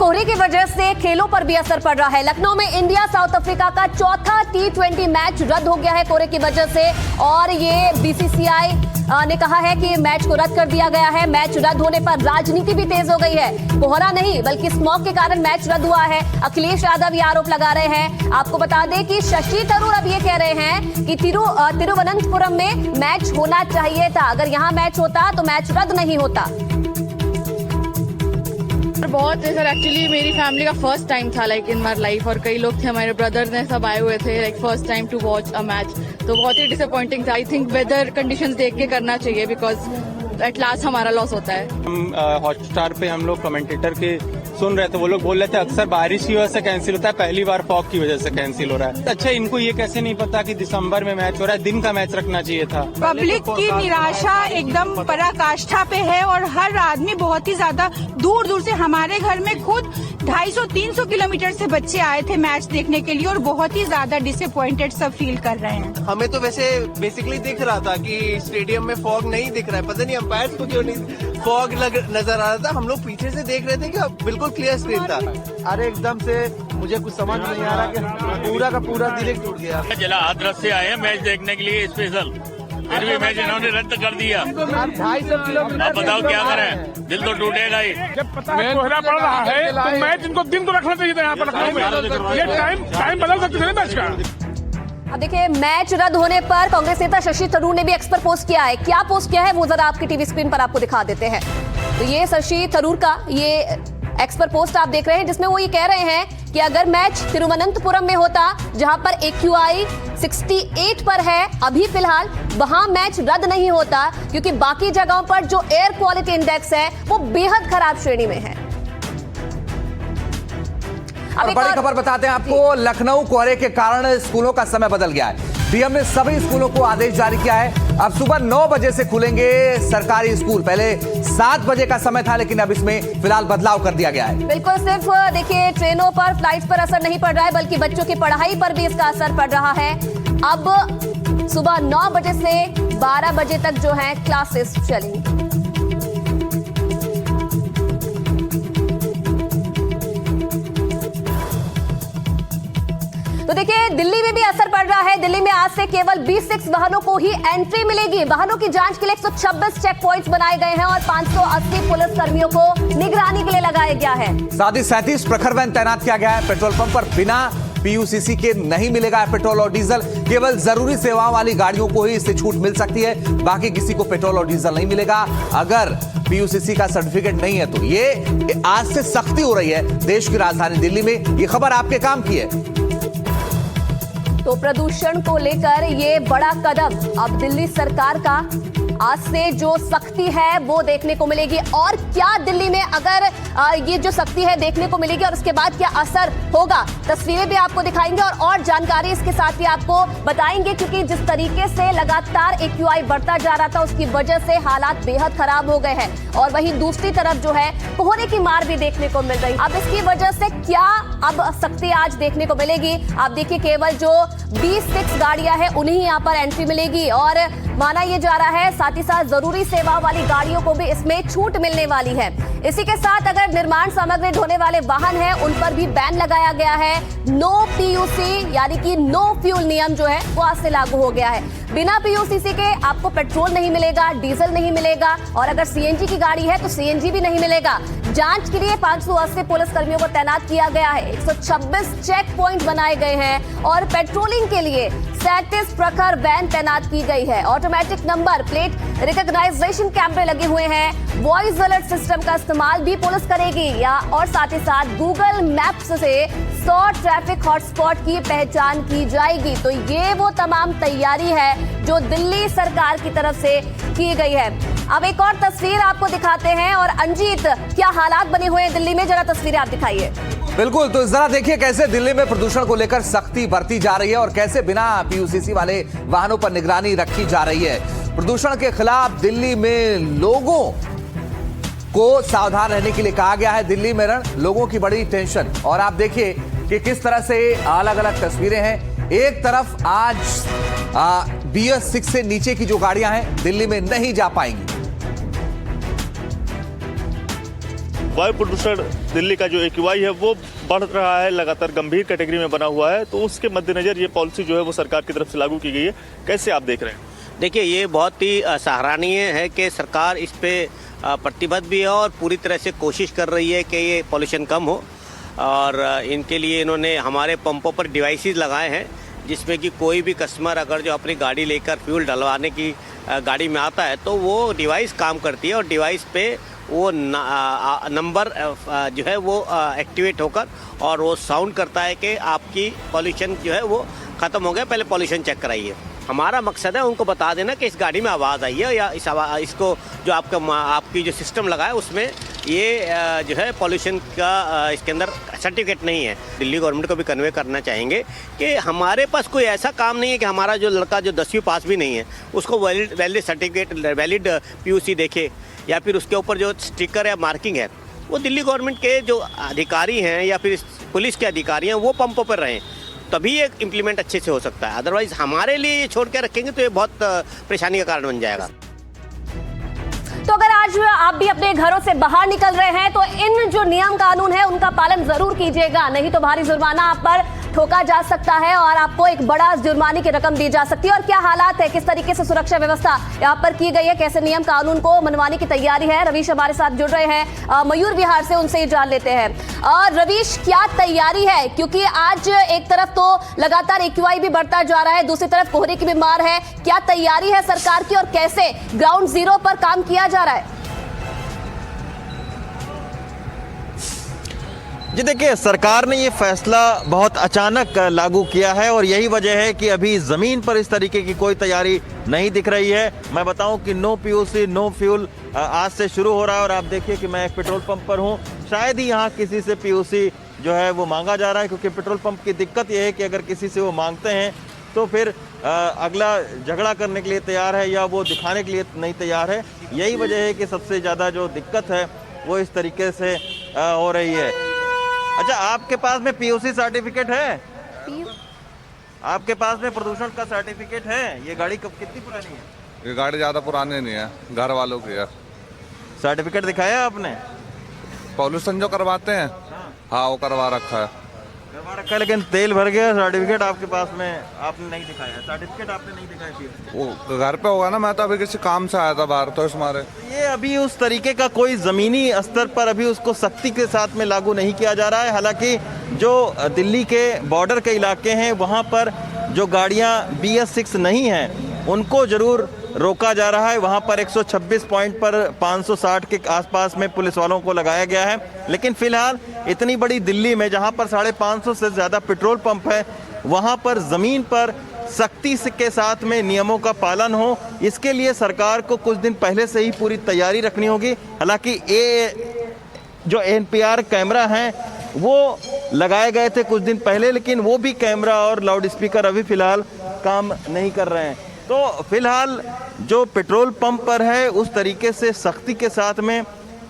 कोहरे की वजह से खेलों पर भी असर पड़ रहा है। लखनऊ में इंडिया साउथ अफ्रीका का चौथा T20 मैच रद्द हो गया है कोहरे की वजह से, और ये बीसीसीआई ने कहा है कि मैच को रद्द कर दिया गया है। मैच रद्द होने पर राजनीति भी तेज हो गई है। कोहरा नहीं बल्कि स्मॉग के कारण मैच रद्द हुआ है। अखिलेश यादव ये आरोप लगा रहे हैं। आपको बता दें कि शशि थरूर अब ये कह रहे हैं कि तिरुवनंतपुरम में मैच होना चाहिए था, अगर यहाँ मैच होता तो मैच रद्द नहीं होता। बहुत है सर, एक्चुअली मेरी फैमिली का फर्स्ट टाइम था लाइक इन माय लाइफ, और कई लोग थे, हमारे ब्रदर्स ने सब आए हुए थे like first time to watch a match, तो बहुत ही डिसअपॉइंटिंग था। आई थिंक वेदर कंडीशंस देख के करना चाहिए, बिकॉज एट लास्ट हमारा लॉस होता है। हम हॉटस्टार पे हम लोग कमेंटेटर के सुन रहे थे, वो लोग बोल रहे थे अक्सर बारिश की वजह से कैंसिल होता है, पहली बार फॉग की वजह से कैंसिल हो रहा है। अच्छा, इनको ये कैसे नहीं पता कि दिसंबर में मैच हो रहा है, दिन का मैच रखना चाहिए था। पब्लिक की निराशा एकदम पराकाष्ठा पे है, और हर आदमी बहुत ही ज्यादा दूर दूर से, हमारे घर में खुद 250-300 किलोमीटर से बच्चे आए थे मैच देखने के लिए, और बहुत ही ज्यादा डिसअपॉइंटेड सब फील कर रहे हैं। हमें तो वैसे बेसिकली दिख रहा था कि स्टेडियम में फॉग नहीं दिख रहा है, पता नहीं अंपायर को क्यों नहीं फॉग नजर आ रहा था। हम लोग पीछे से देख रहे थे कि बिल्कुल क्लियर स्क्रीन था। अरे एकदम से मुझे कुछ समझ नहीं आ रहा कि पूरा का पूरा डायरेक्ट टूट गया। जिला हाथरस से आए हैं मैच देखने के लिए स्पेशल, फिर भी मैच इन्होंने रद्द कर दिया। 250 किलोमीटर, अब बताओ क्या करें, दिल तो टूटेगा ही। जब पता है कोहरा पड़ रहा है तो मैच इनको दिन को रखना चाहिए था यहाँ पर लखनऊ में। ये टाइम बदल सकते थे मैच का। अब देखिए, मैच रद्द होने पर कांग्रेस नेता शशि थरूर ने भी एक्स पर पोस्ट किया है। क्या पोस्ट किया है वो जरा आपकी टीवी स्क्रीन पर आपको दिखा देते हैं। तो ये शशि थरूर का ये एक्स पर पोस्ट आप देख रहे हैं, जिसमें वो ये कह रहे हैं कि अगर मैच तिरुवनंतपुरम में होता, जहां पर AQI 68 पर है अभी फिलहाल, वहां मैच रद्द नहीं होता, क्योंकि बाकी जगहों पर जो एयर क्वालिटी इंडेक्स है वो बेहद खराब श्रेणी में है। अब बड़ी खबर बताते हैं आपको, लखनऊ कोहरे के कारण स्कूलों का समय बदल गया है। डीएम ने सभी स्कूलों को आदेश जारी किया है, अब सुबह 9 बजे से खुलेंगे सरकारी स्कूल। पहले 7 बजे का समय था, लेकिन अब इसमें फिलहाल बदलाव कर दिया गया है। बिल्कुल, सिर्फ देखिए ट्रेनों पर, फ्लाइट्स पर असर नहीं पड़ रहा है, बल्कि बच्चों की पढ़ाई पर भी इसका असर पड़ रहा है। अब सुबह 9 बजे से 12 बजे तक जो है क्लासेस चलेंगी। तो देखिए, दिल्ली में भी असर पड़ रहा है। दिल्ली में आज से केवल 26 वाहनों को ही एंट्री मिलेगी। वाहनों की जांच के लिए 126 चेक पॉइंट्स बनाए गए हैं और 580 पुलिस कर्मियों को निगरानी के लिए लगाया गया है। साथ ही 37 प्रखर वैन तैनात किया गया है। पेट्रोल पंप पर बिना PUCC के नहीं मिलेगा पेट्रोल और डीजल, केवल जरूरी सेवाओं वाली गाड़ियों को ही इससे छूट मिल सकती है, बाकी किसी को पेट्रोल और डीजल नहीं मिलेगा अगर PUCC का सर्टिफिकेट नहीं है। तो ये आज से सख्ती हो रही है देश की राजधानी दिल्ली में। ये खबर आपके काम की है। तो प्रदूषण को लेकर ये बड़ा कदम अब दिल्ली सरकार का, आज से जो सख्ती है वो देखने को मिलेगी। और क्या दिल्ली में अगर ये जो सख्ती है देखने को मिलेगी और उसके बाद क्या असर होगा, तस्वीरें भी आपको दिखाएंगे और जानकारी इसके साथ ही आपको बताएंगे, क्योंकि जिस तरीके से लगातार AQI बढ़ता जा रहा था उसकी वजह से हालात बेहद खराब हो गए हैं, और वहीं दूसरी तरफ जो है कोहरे की मार भी देखने को मिल रही है। अब इसकी वजह से क्या अब सख्ती आज देखने को मिलेगी। आप देखिए, केवल जो 26 गाड़ियां हैं उन्हें यहाँ पर एंट्री मिलेगी, और माना यह जा रहा है साथ ही साथ जरूरी सेवा वाली गाड़ियों को भी इसमें छूट मिलने वाली है। इसी के साथ अगर निर्माण सामग्री ढोने वाले वाहन हैं उन पर भी बैन लगाया गया है। नो PUC यानी कि नो फ्यूल नियम जो है वो आज से लागू हो गया है। बिना PUCC के आपको पेट्रोल नहीं मिलेगा, डीजल नहीं मिलेगा, और अगर CNG की गाड़ी है तो CNG भी नहीं मिलेगा। जांच के लिए 580 पुलिस कर्मियों को तैनात किया गया है। 126 चेक पॉइंट बनाए गए हैं, और पेट्रोलिंग के लिए 37 प्रखर वैन तैनात की गई है। ऑटोमेटिक नंबर प्लेट रिकॉग्नाइजेशन कैमरे लगे हुए हैं। वॉइस अलर्ट सिस्टम का इस्तेमाल भी पुलिस करेगी, और साथ ही साथ गूगल मैप्स से 100 ट्रैफिक हॉटस्पॉट की पहचान की जाएगी। तो ये वो तमाम तैयारी है जो दिल्ली सरकार की तरफ से की गई है। अब एक और तस्वीर आपको दिखाते हैं, और अंजीत, क्या हालात बने हुए हैं दिल्ली में, जरा तस्वीरें आप दिखाइए। बिल्कुल, तो जरा देखिए कैसे दिल्ली में प्रदूषण को लेकर सख्ती बरती जा रही है और कैसे बिना PUCC वाले वाहनों पर निगरानी रखी जा रही है। प्रदूषण के खिलाफ दिल्ली में लोगों को सावधान रहने के लिए कहा गया है। दिल्ली में लोगों की बड़ी टेंशन, और आप देखिए कि किस तरह से अलग अलग तस्वीरें हैं। एक तरफ आज BS6 से नीचे की जो गाड़ियां हैं दिल्ली में नहीं जा पाएंगी। वायु प्रदूषण दिल्ली का जो AQI है वो बढ़ रहा है, लगातार गंभीर कैटेगरी में बना हुआ है, तो उसके मद्देनजर ये पॉलिसी जो है वो सरकार की तरफ से लागू की गई है। कैसे आप देख रहे हैं? देखिए, ये बहुत ही सराहनीय है कि सरकार इस पे प्रतिबद्ध भी है और पूरी तरह से कोशिश कर रही है कि ये पॉल्यूशन कम हो। और इनके लिए इन्होंने हमारे पंपों पर डिवाइसेस लगाए हैं, जिसमें कि कोई भी कस्टमर अगर जो अपनी गाड़ी लेकर फ्यूल डलवाने की गाड़ी में आता है तो वो डिवाइस काम करती है और डिवाइस पे वो नंबर जो है वो एक्टिवेट होकर और वो साउंड करता है कि आपकी पॉल्यूशन जो है वो ख़त्म हो गया, पहले पॉल्यूशन चेक कराइए। हमारा मकसद है उनको बता देना कि इस गाड़ी में आवाज़ आई है या इसको जो आपकी जो सिस्टम लगा है उसमें ये जो है पॉल्यूशन का इसके अंदर सर्टिफिकेट नहीं है। दिल्ली गवर्नमेंट को भी कन्वे करना चाहेंगे कि हमारे पास कोई ऐसा काम नहीं है कि हमारा जो लड़का जो 10वीं पास भी नहीं है उसको वैलिड सर्टिफिकेट, वैलिड PUC देखे या फिर उसके ऊपर जो स्टिकर या मार्किंग है वो दिल्ली गवर्नमेंट के जो अधिकारी हैं या फिर पुलिस के अधिकारी हैं वो पंपों पर रहें, तभी ये इम्प्लीमेंट अच्छे से हो सकता है। अदरवाइज हमारे लिए ये छोड़ के रखेंगे तो ये बहुत परेशानी का कारण बन जाएगा। तो अगर आज आप भी अपने घरों से बाहर निकल रहे हैं तो इन जो नियम कानून है उनका पालन जरूर कीजिएगा, नहीं तो भारी जुर्माना आप पर ठोका जा सकता है और आपको एक बड़ा जुर्माने की रकम दी जा सकती है। और क्या हालात है, किस तरीके से सुरक्षा व्यवस्था यहाँ पर की गई है, कैसे नियम कानून को मनवाने की तैयारी है, रवीश हमारे साथ जुड़ रहे हैं मयूर विहार से, उनसे ही जान लेते हैं। और रवीश, क्या तैयारी है, क्योंकि आज एक तरफ तो लगातार AQI भी बढ़ता जा रहा है, दूसरी तरफ कोहरे की बीमार है, क्या तैयारी है सरकार की और कैसे ग्राउंड जीरो पर काम किया जा रहा है? जी देखिए, सरकार ने ये फैसला बहुत अचानक लागू किया है और यही वजह है कि अभी ज़मीन पर इस तरीके की कोई तैयारी नहीं दिख रही है। मैं बताऊं कि नो PUC नो फ्यूल आज से शुरू हो रहा है और आप देखिए कि मैं एक पेट्रोल पंप पर हूं। शायद ही यहाँ किसी से PUC जो है वो मांगा जा रहा है, क्योंकि पेट्रोल पंप की दिक्कत यह है कि अगर किसी से वो मांगते हैं तो फिर अगला झगड़ा करने के लिए तैयार है या वो दिखाने के लिए नहीं तैयार है। यही वजह है कि सबसे ज़्यादा जो दिक्कत है वो इस तरीके से हो रही है। अच्छा, आपके पास में PUC सर्टिफिकेट है? आपके पास में प्रदूषण का सर्टिफिकेट है? ये गाड़ी कितनी पुरानी है? ये गाड़ी ज्यादा पुरानी नहीं है, घर वालों की है। सर्टिफिकेट दिखाया आपने? पॉल्यूशन जो करवाते हैं हाँ वो करवा रखा है। करवा रखा है, लेकिन तेल भर गया, सर्टिफिकेट आपके पास में आपने नहीं दिखाया। सर्टिफिकेट आपने नहीं दिखाया? वो घर पे होगा ना, मैं तो अभी किसी काम से आया था बाहर, तो इस मारे ये अभी उस तरीके का कोई जमीनी स्तर पर अभी उसको सख्ती के साथ में लागू नहीं किया जा रहा है। हालांकि जो दिल्ली के बॉर्डर के इलाके हैं वहाँ पर जो गाड़ियाँ BS6 नहीं हैं उनको जरूर रोका जा रहा है। वहाँ पर 126 पॉइंट पर 560 के आसपास में पुलिस वालों को लगाया गया है। लेकिन फिलहाल इतनी बड़ी दिल्ली में जहाँ पर 550 से ज़्यादा पेट्रोल पंप है वहाँ पर ज़मीन पर सख्ती के साथ में नियमों का पालन हो, इसके लिए सरकार को कुछ दिन पहले से ही पूरी तैयारी रखनी होगी। हालांकि ये जो NPR कैमरा हैं वो लगाए गए थे कुछ दिन पहले, लेकिन वो भी कैमरा और लाउड स्पीकर अभी फ़िलहाल काम नहीं कर रहे हैं। तो फिलहाल जो पेट्रोल पंप पर है उस तरीके से सख्ती के साथ में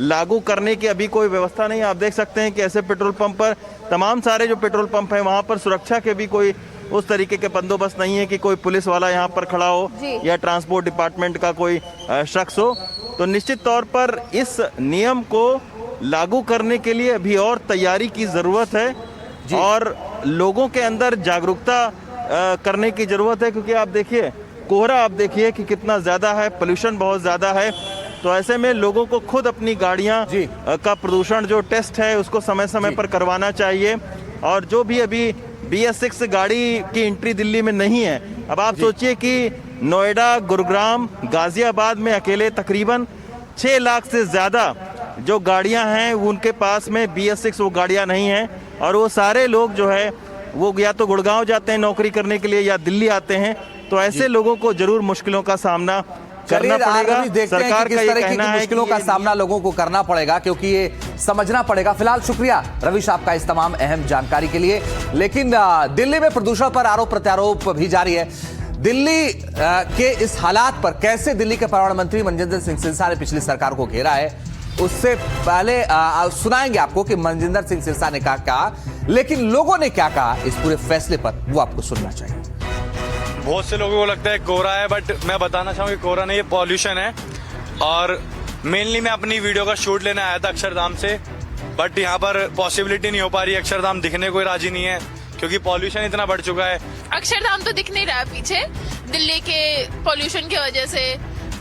लागू करने की अभी कोई व्यवस्था नहीं। आप देख सकते हैं कि ऐसे पेट्रोल पंप पर तमाम सारे जो पेट्रोल पंप हैं वहाँ पर सुरक्षा के भी कोई उस तरीके के बंदोबस्त नहीं है कि कोई पुलिस वाला यहाँ पर खड़ा हो या ट्रांसपोर्ट डिपार्टमेंट का कोई शख्स हो। तो निश्चित तौर पर इस नियम को लागू करने के लिए अभी और तैयारी की ज़रूरत है और लोगों के अंदर जागरूकता करने की ज़रूरत है, क्योंकि आप देखिए कोहरा, आप देखिए कि कितना ज़्यादा है, पोल्यूशन बहुत ज़्यादा है। तो ऐसे में लोगों को खुद अपनी गाड़ियाँ का प्रदूषण जो टेस्ट है उसको समय समय पर करवाना चाहिए। और जो भी अभी BS6 गाड़ी की एंट्री दिल्ली में नहीं है, अब आप सोचिए कि नोएडा, गुरुग्राम, गाजियाबाद में अकेले तकरीबन 6 लाख से ज़्यादा जो गाड़ियां हैं उनके पास में BS6 वो गाड़ियां नहीं हैं। और वो सारे लोग जो है वो या तो गुड़गांव जाते हैं नौकरी करने के लिए या दिल्ली आते हैं। तो ऐसे लोगों को जरूर मुश्किलों का सामना करना पड़ेगा। सरकार का ये कहना है मुश्किलों का सामना लोगों को करना पड़ेगा, क्योंकि ये समझना पड़ेगा। फिलहाल शुक्रिया रवीश आपका इस तमाम अहम जानकारी के लिए। लेकिन दिल्ली में प्रदूषण पर आरोप प्रत्यारोप भी जारी है। दिल्ली के इस हालात पर कैसे दिल्ली के पर्यावरण मंत्री मनजिंदर सिंह सिरसा ने पिछली सरकार को घेरा है, उससे पहले सुनाएंगे आपको कि मनजिंदर सिंह सिरसा ने क्या, लेकिन लोगों ने क्या कहा इस पूरे फैसले पर, वो आपको सुनना चाहिए। बहुत से लोगों को लगता है कोहरा है, बट मैं बताना चाहूंगा कि कोहरा नहीं, ये पॉल्यूशन है। और मेनली मैं अपनी वीडियो का शूट लेने आया था अक्षरधाम से, बट यहाँ पर पॉसिबिलिटी नहीं हो पा रही। अक्षरधाम दिखने को राजी नहीं है क्योंकि पॉल्यूशन इतना बढ़ चुका है। अक्षरधाम तो दिख नहीं रहा पीछे दिल्ली के पॉल्यूशन की वजह से।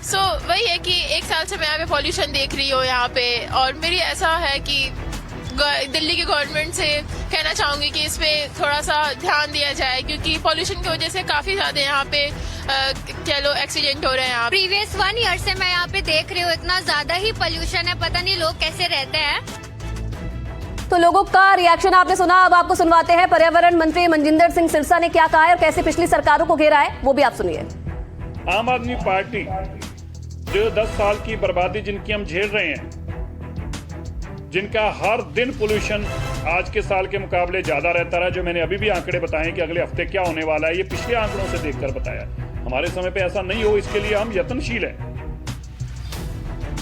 सो वही है कि 1 साल से मैं यहाँ पे पॉल्यूशन देख रही हूँ यहाँ पे, और मेरी ऐसा है कि दिल्ली की गवर्नमेंट से कहना चाहूंगी कि इस पे थोड़ा सा ध्यान दिया जाए, क्योंकि पॉल्यूशन की वजह से काफी ज्यादा यहाँ पे कह लो एक्सीडेंट हो रहे हैं। प्रीवियस 1 ईयर से मैं यहाँ पे देख रही हूँ, इतना ज्यादा ही पॉल्यूशन है, पता नहीं लोग कैसे रहते हैं। तो लोगों का रिएक्शन आपने सुना, अब आपको सुनवाते हैं पर्यावरण मंत्री मनजिंदर सिंह सिरसा ने क्या कहा है और कैसे पिछली सरकारों को घेरा है, वो भी आप सुनिए। आम आदमी पार्टी जो 10 साल की बर्बादी जिनकी हम झेल रहे हैं, जिनका हर दिन पोल्यूशन आज के साल के मुकाबले ज्यादा रहता रहा, जो मैंने अभी भी आंकड़े बताए कि अगले हफ्ते क्या होने वाला है, ये पिछले आंकड़ों से देखकर बताया। हमारे समय पे ऐसा नहीं हो, इसके लिए हम यत्नशील हैं,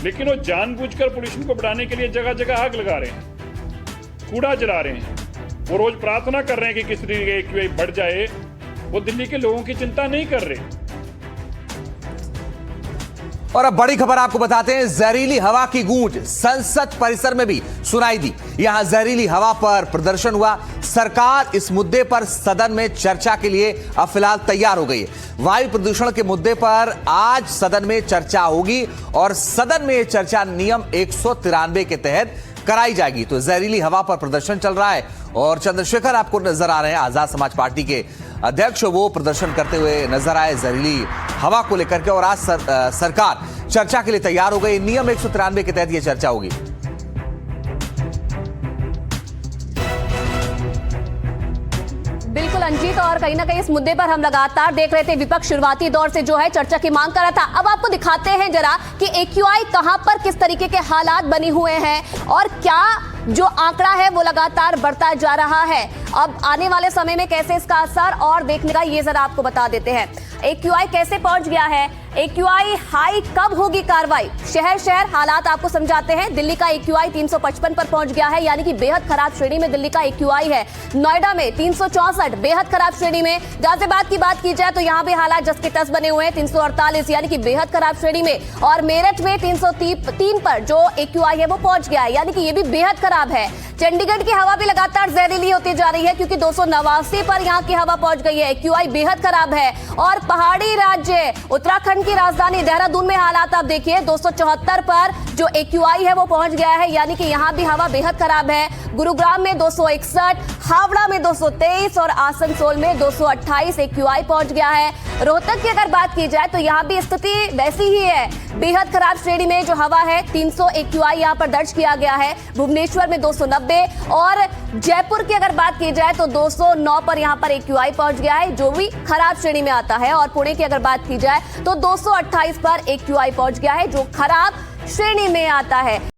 लेकिन वो जानबूझकर पोल्यूशन को बढ़ाने के लिए जगह जगह आग लगा रहे हैं, कूड़ा जला रहे हैं। वो रोज प्रार्थना कर रहे हैं कि किस तरीके की AQI बढ़ जाए, वो दिल्ली के लोगों की चिंता नहीं कर रहे। और अब बड़ी खबर आपको बताते हैं, जहरीली हवा की गूंज संसद परिसर में भी सुनाई दी। यहां जहरीली हवा पर प्रदर्शन हुआ। सरकार इस मुद्दे पर सदन में चर्चा के लिए अब फिलहाल तैयार हो गई है। वायु प्रदूषण के मुद्दे पर आज सदन में चर्चा होगी और सदन में यह चर्चा नियम 193 के तहत कराई जाएगी। तो जहरीली हवा पर प्रदर्शन चल रहा है और चंद्रशेखर आपको नजर आ रहे हैं, आजाद समाज पार्टी के अध्यक्ष, वो प्रदर्शन करते हुए नजर आए जहरीली हवा को लेकर के। और आज सरकार चर्चा के लिए तैयार हो गई। नियम 193 के तहत यह चर्चा होगी। बिल्कुल अंजीत, और कहीं ना कहीं इस मुद्दे पर हम लगातार देख रहे थे, विपक्ष शुरुआती दौर से जो है चर्चा की मांग कर रहा था। अब आपको दिखाते हैं जरा कि AQI कहां पर किस तरीके के हालात बने हुए हैं और क्या जो आंकड़ा है वो लगातार बढ़ता जा रहा है। अब आने वाले समय में कैसे इसका असर और देखने का, ये जरा आपको बता देते हैं। AQI कैसे पहुंच गया है, AQI हाई कब होगी कार्रवाई, शहर शहर हालात आपको समझाते हैं। दिल्ली का AQI 355 पर पहुंच गया है, यानी कि बेहद खराब श्रेणी में दिल्ली का AQI है। नोएडा में 364, बेहद खराब श्रेणी में। गाजियाबाद की बात की जाए तो यहां भी हालात जस के तस बने हुए हैं, 348 यानी कि बेहद खराब श्रेणी में। और मेरठ में 303 पर जो AQI है वो पहुंच गया है, यानी कि ये भी बेहद खराब है। चंडीगढ़ की हवा भी लगातार जहरीली होती जा रही है, क्योंकि 289 पर यहां की हवा पहुंच गई है, AQI बेहद खराब है। और पहाड़ी राज्य उत्तराखंड की राजधानी देहरादून में हालात आप देखिए, 274 पर जो AQI है वो पहुंच गया है, यानी कि यहां भी हवा बेहद खराब है। गुरुग्राम में 261, हावड़ा में 223 और आसनसोल में 228 AQI पहुंच गया है। रोहतक की अगर बात की जाए तो यहां भी स्थिति वैसी ही है, बेहद खराब श्रेणी में जो हवा है, 300 AQI यहां पर दर्ज किया गया है। भुवनेश्वर में 290 और जयपुर की अगर बात की जाए तो 209 पर यहां पर AQI पहुंच गया है, जो भी खराब श्रेणी में आता है। और पुणे की अगर बात की जाए तो 228 पर AQI पहुंच गया है, जो खराब श्रेणी में आता है।